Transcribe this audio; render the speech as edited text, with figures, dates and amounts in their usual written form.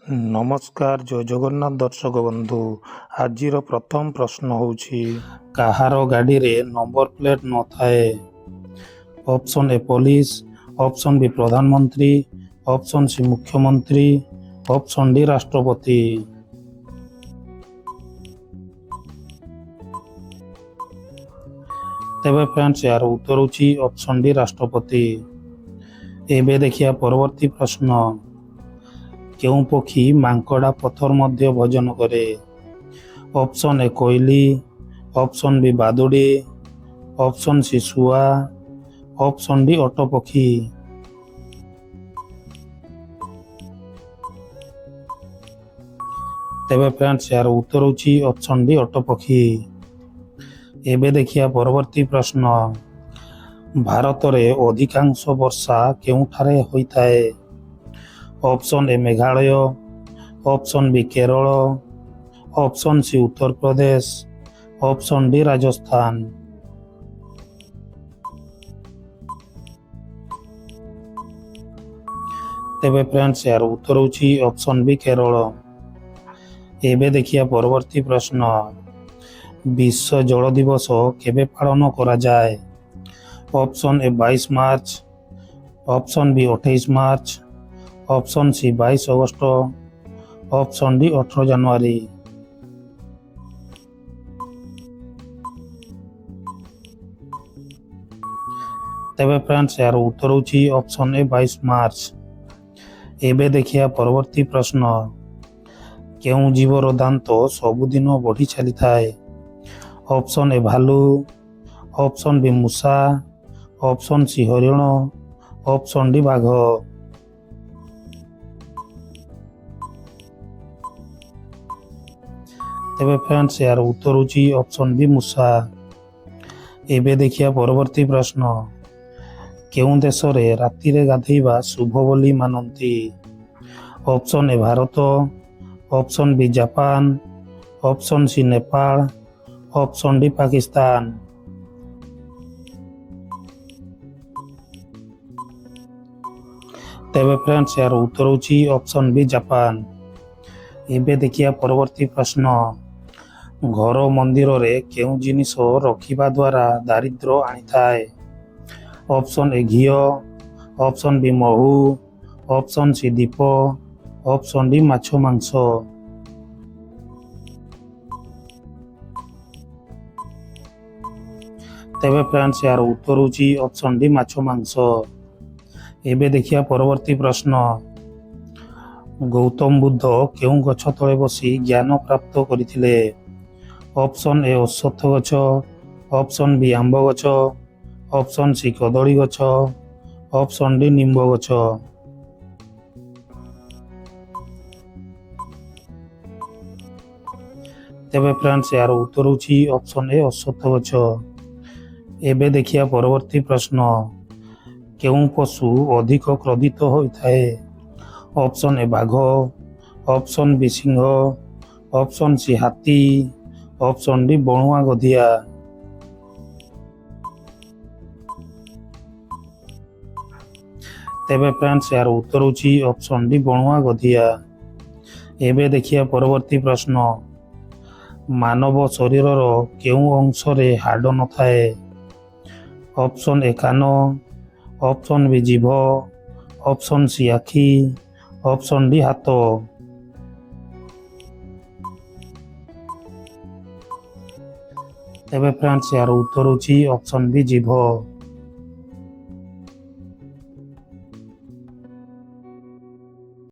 ନମସ୍କାର, ଜୟ ଜଗନ୍ନାଥ ଦର୍ଶକ ବନ୍ଧୁ। ଆଜିର ପ୍ରଥମ ପ୍ରଶ୍ନ ହେଉଛି, କାହାର ଗାଡ଼ିରେ ନମ୍ବର ପ୍ଲେଟ୍ ନଥାଏ? Option A police, option B ପ୍ରଧାନମନ୍ତ୍ରୀ, ଅପସନ୍ ସି ମୁଖ୍ୟମନ୍ତ୍ରୀ, ଅପସନ୍ ଡି ରାଷ୍ଟ୍ରପତି। ତେବେ ଫ୍ରେଣ୍ଡସ୍, ଏହାର ଉତ୍ତର ହେଉଛି ଅପସନ୍ ଡି ରାଷ୍ଟ୍ରପତି। ଏବେ ଦେଖିବା ପରବର୍ତ୍ତୀ ପ୍ରଶ୍ନ, କେଉଁ ପକ୍ଷୀ ମାଙ୍କଡ଼ା ପଥର ମଧ୍ୟ ଭୋଜନ କରେ? ଅପସନ୍ ଏ କୋଇଲି, ଅପସନ୍ ବି ବାଦୁଡ଼ି, ଅପସନ୍ ସି ଶୁଆ, ଅପସନ୍ ଡି ଓଟ ପକ୍ଷୀ। ତେବେ ଫ୍ରେଣ୍ଡସ୍, ଏହାର ଉତ୍ତର ହେଉଛି ଅପସନ୍ ଡି ଓଟ ପକ୍ଷୀ। ଏବେ ଦେଖିବା ପରବର୍ତ୍ତୀ ପ୍ରଶ୍ନ, ଭାରତରେ ଅଧିକାଂଶ ବର୍ଷା କେଉଁଠାରେ ହୋଇଥାଏ? Option A Meghalaya, option B Kerala, option C Uttar Pradesh, option D Rajasthan. ତେବେ ଫ୍ରେଣ୍ଡସ୍, ଏହାର ଉତ୍ତର ହେଉଛି ଅପସନ୍ ବି କେରଳ। ଏବେ ଦେଖିବା ପରବର୍ତ୍ତୀ ପ୍ରଶ୍ନ, ବିଶ୍ୱ ଜଳ ଦିବସ କେବେ ପାଳନ କରାଯାଏ? Option A 22 March, option B 28 March, option C 22 August, option D 18 ଜାନୁଆରୀ। ତେବେ ଫ୍ରେଣ୍ଡସ୍, ଏହାର ଉତ୍ତର ହେଉଛି ଅପସନ୍ ଏ 22 ମାର୍ଚ୍ଚ। ଏବେ ଦେଖିବା ପରବର୍ତ୍ତୀ ପ୍ରଶ୍ନ, କେଉଁ ଜୀବର ଦାନ୍ତ ସବୁଦିନ ବଢ଼ି ଚାଲିଥାଏ? ଅପସନ୍ ଏ ଭାଲୁ, ଅପସନ୍ ବି ମୂଷା, ଅପସନ୍ ସି ହରିଣ, ଅପସନ୍ ଡି ବାଘ। ତେବେ ଫ୍ରେଣ୍ଡସ୍, ଏହାର ଉତ୍ତର ହେଉଛି ଅପସନ୍ ବି ମୂଷା। ଏବେ ଦେଖିବା ପରବର୍ତ୍ତୀ ପ୍ରଶ୍ନ, କେଉଁ ଦେଶରେ ରାତିରେ ଗାଧୋଇବା ଶୁଭ ବୋଲି ମାନନ୍ତି? Option A Bharat, option B Japan, option C Nepal, option D Pakistan. ତେବେ ଫ୍ରେଣ୍ଡସ୍, ଏହାର ଉତ୍ତର ହେଉଛି ଅପସନ୍ ବି ଜାପାନ। ଏବେ ଦେଖିବା ପରବର୍ତ୍ତୀ ପ୍ରଶ୍ନ, ଘର ମନ୍ଦିରରେ କେଉଁ ଜିନିଷ ରଖିବା ଦ୍ୱାରା ଦାରିଦ୍ର୍ୟ ଆଣିଥାଏ? Option A Ghia, option B ମହୁ, ଅପସନ୍ ସି ଦୀପ, ଅପସନ୍ ଡି ମାଛ ମାଂସ। ତେବେ ଫ୍ରେଣ୍ଡସ୍, ଏହାର ଉତ୍ତର ହେଉଛି ଅପସନ୍ ଡି ମାଛ ମାଂସ। ଏବେ ଦେଖିବା ପରବର୍ତ୍ତୀ ପ୍ରଶ୍ନ, ଗୌତମ ବୁଦ୍ଧ କେଉଁ ଗଛ ତଳେ ବସି ଜ୍ଞାନ ପ୍ରାପ୍ତ କରିଥିଲେ? ଅପସନ୍ ଏ ଅଶ୍ୱତ୍ଥ ଗଛ, ଅପସନ୍ ବି ଆମ୍ବ ଗଛ, ଅପସନ୍ ସି କଦଳୀ ଗଛ, ଅପସନ୍ ଡି ନିମ୍ବ ଗଛ। ତେବେ ଫ୍ରେଣ୍ଡସ୍, ଏହାର ଉତ୍ତର ହେଉଛି ଅପସନ୍ ଏ ଅଶ୍ୱତ୍ଥ ଗଛ। ଏବେ ଦେଖିବା ପରବର୍ତ୍ତୀ ପ୍ରଶ୍ନ, କେଉଁ ପଶୁ ଅଧିକ କ୍ରୋଧିତ ହୋଇଥାଏ? ଅପସନ୍ ଏ ବାଘ, ଅପସନ୍ ବି ସିଂହ, ଅପସନ୍ ସି ହାତୀ, ଅପସନ୍ ଡି ବଣୁଆ ଗଧିଆ। ତେବେ ଫ୍ରେଣ୍ଡସ୍, ଏହାର ଉତ୍ତର ହେଉଛି ଅପସନ୍ ଡି ବଣୁଆ ଗଧିଆ। ଏବେ ଦେଖିବା ପରବର୍ତ୍ତୀ ପ୍ରଶ୍ନ, ମାନବ ଶରୀରର କେଉଁ ଅଂଶରେ ହାଡ଼ ନଥାଏ? ଅପସନ୍ ଏ କାନ, ଅପସନ୍ ବି ଜିଭ, ଅପସନ୍ ସି ଆଖି, ଅପସନ୍ ଡି ହାତ। ତେବେ ଫ୍ରେଣ୍ଡସ୍, ଏହାର ଉତ୍ତର ହେଉଛି ଅପସନ୍ ବି ଜିଭ।